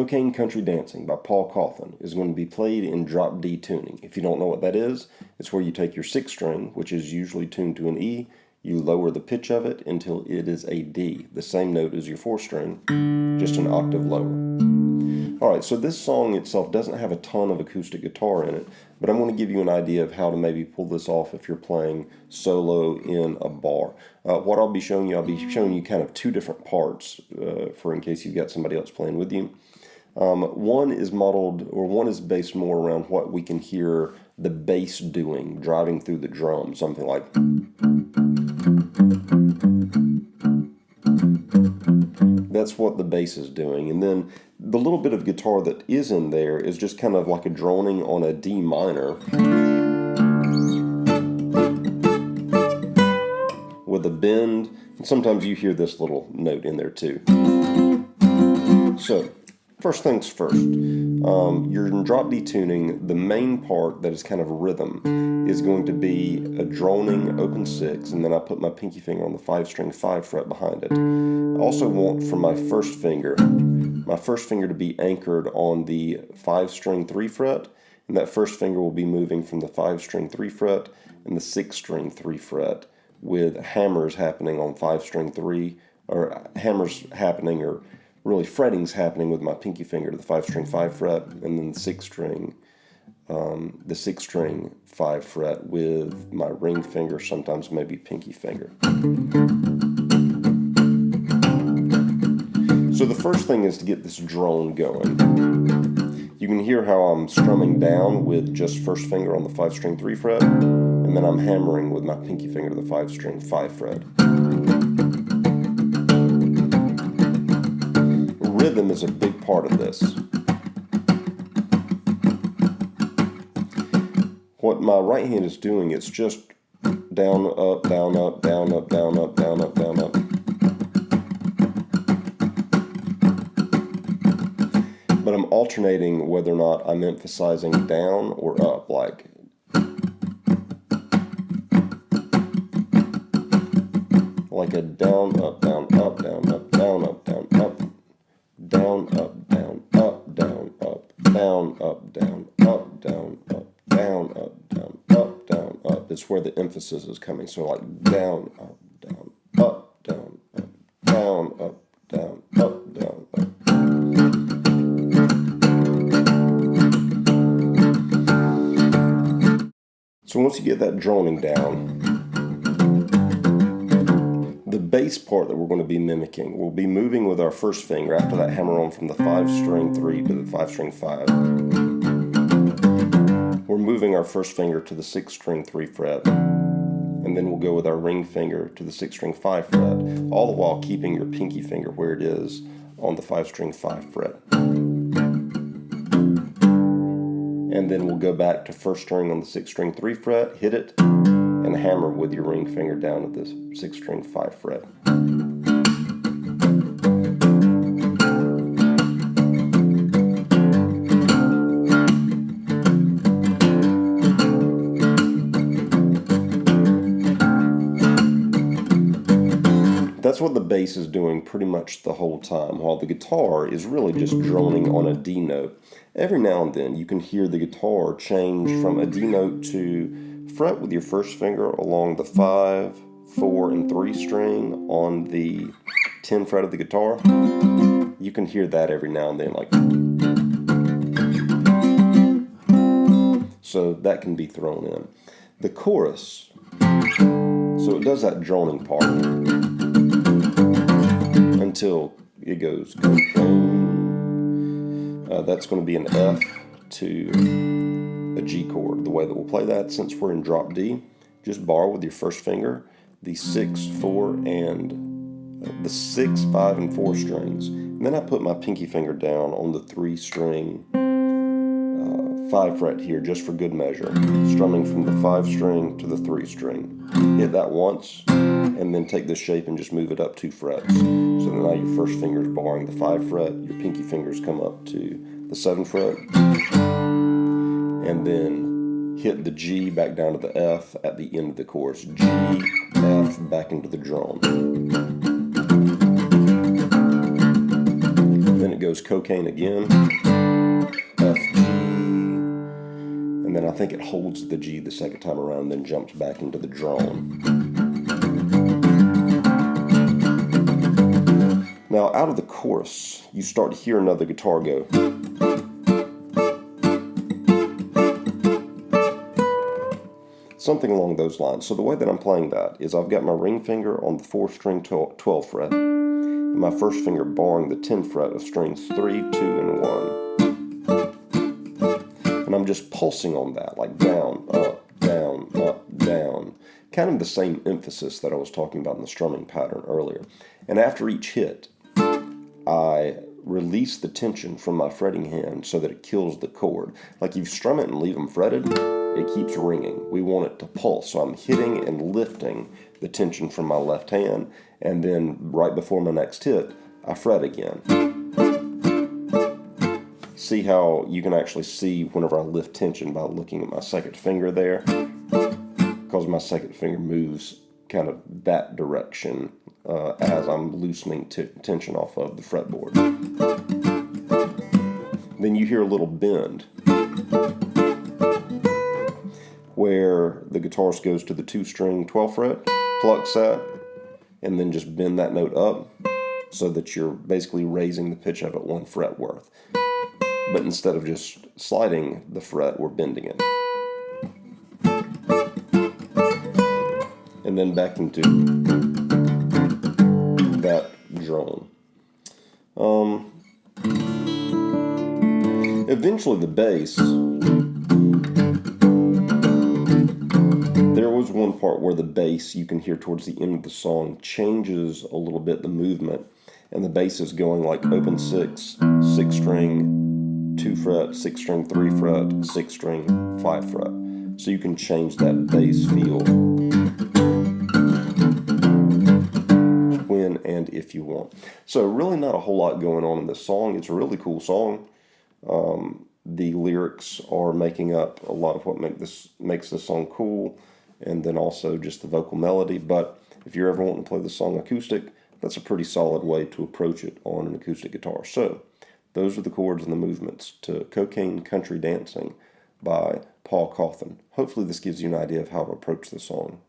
Cocaine Country Dancing by Paul Cauthen is going to be played in drop D tuning. If you don't know what that is, it's where you take your 6th string, which is usually tuned to an E, you lower the pitch of it until it is a D, the same note as your 4th string, just an octave lower. Alright, so this song itself doesn't have a ton of acoustic guitar in it, but I'm going to give you an idea of how to maybe pull this off if you're playing solo in a bar. What I'll be showing you kind of 2 different parts for in case you've got somebody else playing with you. One is based more around what we can hear the bass doing, driving through the drums, something like. That's what the bass is doing. And then the little bit of guitar that is in there is just kind of like a droning on a D minor with a bend. And sometimes you hear this little note in there too. So, first things first, you're in drop D tuning. The main part that is kind of rhythm is going to be a droning open 6, and then I put my pinky finger on the 5-string 5 fret behind it. I also want for my first finger to be anchored on the 5-string 3 fret, and that first finger will be moving from the 5-string 3 fret and the 6-string 3 fret, with hammers happening on 5-string 3, or really frettings happening with my pinky finger to the 5-string 5 fret, and then the 6th string 5 fret with my ring finger, sometimes maybe pinky finger. So the first thing is to get this drone going. You can hear how I'm strumming down with just first finger on the 5-string 3 fret, and then I'm hammering with my pinky finger to the 5-string 5 fret. Rhythm is a big part of this. What my right hand is doing, it's just down, up, down, up, down, up, down, up, down, up, down, up. But I'm alternating whether or not I'm emphasizing down or up, like a down, up, down, up, down, up, down, up, down, up, down, up, down, up, down, up, down, up, down, up, down, up, down, up, down, up, down, up. It's where the emphasis is coming. So like down, up, down, up, down, up, down, up, down, up, down, up. So once you get that droning down, the bass part that we're going to be mimicking, we'll be moving with our first finger after that hammer on from the 5-string 3 to the 5-string 5. We're moving our first finger to the 6-string 3 fret, and then we'll go with our ring finger to the 6-string 5 fret, all the while keeping your pinky finger where it is on the 5-string 5 fret. And then we'll go back to first string on the 6-string 3 fret, hit it, and hammer with your ring finger down at the 6-string 5 fret. That's what the bass is doing pretty much the whole time, while the guitar is really just droning on a D note. Every now and then you can hear the guitar change from a D note to fret with your first finger along the 5, 4, and 3 string on the 10 fret of the guitar. You can hear that every now and then, like. So that can be thrown in. The chorus, so it does that droning part until it goes. That's going to be an F to a G chord. The way that we'll play that, since we're in drop D, just bar with your first finger the 6, 4, and the 6, 5, and 4 strings. And then I put my pinky finger down on the 3-string 5 fret here, just for good measure, strumming from the 5 string to the 3 string. Hit that once, and then take this shape and just move it up 2 frets. So now your first finger is barring the 5 fret, your pinky fingers come up to the 7 fret, and then hit the G back down to the F at the end of the chorus. G, F, back into the drone. it goes cocaine again, F, G, and then I think it holds the G the second time around, then jumps back into the drone. Now, out of the chorus, you start to hear another guitar go. Something along those lines. So the way that I'm playing that is I've got my ring finger on the 4-string 12 fret, and my first finger barring the 10th fret of strings 3, 2, and 1. And I'm just pulsing on that, like down, up, down, up, down. Kind of the same emphasis that I was talking about in the strumming pattern earlier. And after each hit, I release the tension from my fretting hand so that it kills the chord. Like you strum it and leave them fretted, it keeps ringing. We want it to pulse. So I'm hitting and lifting the tension from my left hand, and then right before my next hit, I fret again. See how you can actually see whenever I lift tension by looking at my second finger there? Because my second finger moves kind of that direction as I'm loosening tension off of the fretboard. Then you hear a little bend where the guitarist goes to the 2-string 12th fret, plucks that, and then just bend that note up so that you're basically raising the pitch of it 1 fret worth. But instead of just sliding the fret, we're bending it. And then back into that drone. Eventually the bass, there was one part where the bass, you can hear towards the end of the song, changes a little bit the movement, and the bass is going like open 6, 6-string 2 fret, 6-string 3 fret, 6-string 5 fret. So you can change that bass feel when and if you want. So really not a whole lot going on in this song. It's a really cool song. The lyrics are making up a lot of what makes this song cool, and then also just the vocal melody. But if you're ever wanting to play the song acoustic, that's a pretty solid way to approach it on an acoustic guitar. So those are the chords and the movements to Cocaine Country Dancing by Paul Cauthen. Hopefully this gives you an idea of how to approach the song.